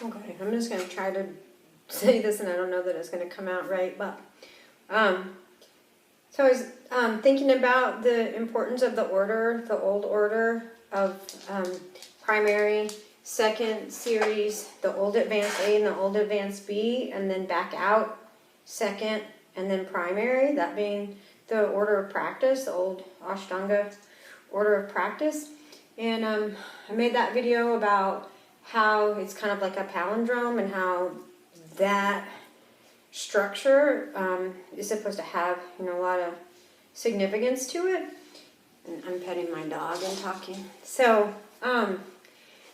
Okay, I'm just going to try to say this, and I don't know that it's going to come out right, but so I was thinking about the importance of the order, the old order of primary, second series, the old advanced A and the old advanced B, and then back out, second, and then primary, that being the order of practice, the old Ashtanga order of practice. And I made that video about how it's kind of like a palindrome and how that structure is supposed to have, you know, a lot of significance to it. And I'm petting my dog and talking. So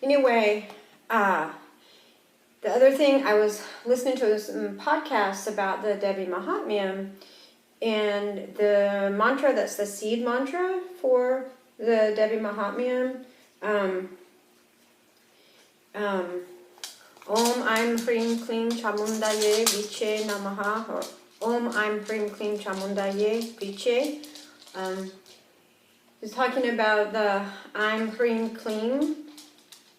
anyway, the other thing, I was listening to some podcasts about the Devi Mahatmyam, and the mantra that's the seed mantra for the Devi Mahatmyam, Om Aim Hrim Klim Chamundaye Viche Namaha, or Om Aim Hrim Klim Chamundaye Viche. He's talking about the Aim Hrim Klim,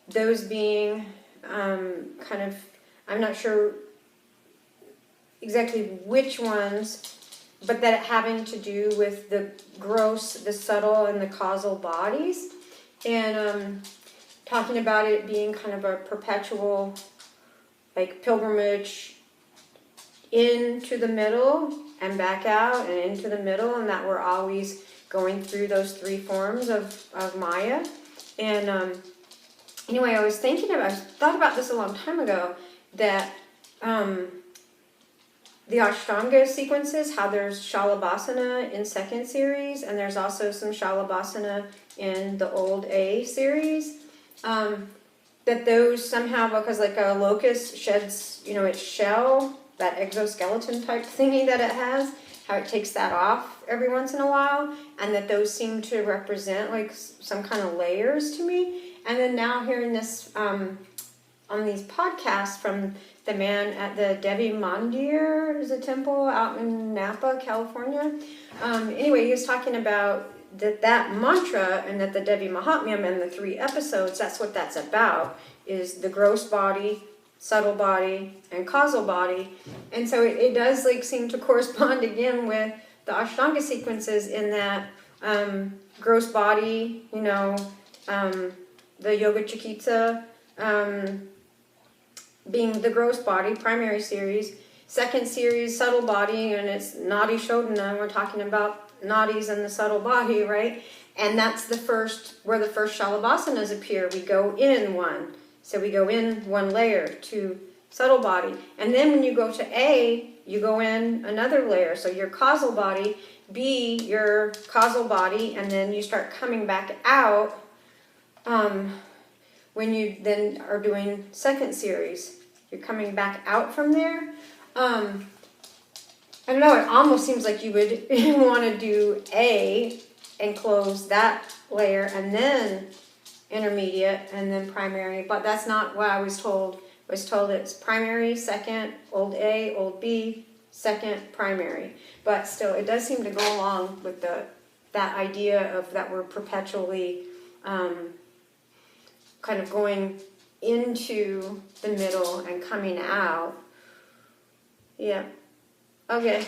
those being kind of, I'm not sure exactly which ones, but that having to do with the gross, the subtle, and the causal bodies. And talking about it being kind of a perpetual, like, pilgrimage into the middle and back out and into the middle, and that we're always going through those three forms of Maya. And anyway, I thought about this a long time ago, that the Ashtanga sequences, how there's Shalabhasana in second series, and there's also some Shalabhasana in the old A series. That those somehow, because like a locust sheds, you know, its shell, that exoskeleton type thingy that it has, how it takes that off every once in a while, and that those seem to represent like some kind of layers to me. And then now hearing this on these podcasts from the man at the Devi Mandir, is a temple out in Napa, California. Anyway, he was talking about that mantra, and that the Devi Mahatmyam and the 3 episodes, that's what that's about, is the gross body, subtle body, and causal body. And so it does like seem to correspond again with the Ashtanga sequences, in that gross body, you know, the Yoga Chikitsa being the gross body, primary series. Second series, subtle body, and it's Nadi Shodhana. We're talking about nadis and the subtle body, right? And that's the first, where the first Shalabhasanas appear. We go in one. So we go in one layer to subtle body. And then when you go to A, you go in another layer. So your causal body, B, your causal body, and then you start coming back out when you then are doing second series. You're coming back out from there. I don't know, it almost seems like you would want to do A and close that layer, and then intermediate, and then primary, but that's not what I was told. I was told it's primary, second, old A, old B, second, primary. But still, it does seem to go along with that idea of that we're perpetually kind of going into the middle and coming out. Yeah. Okay.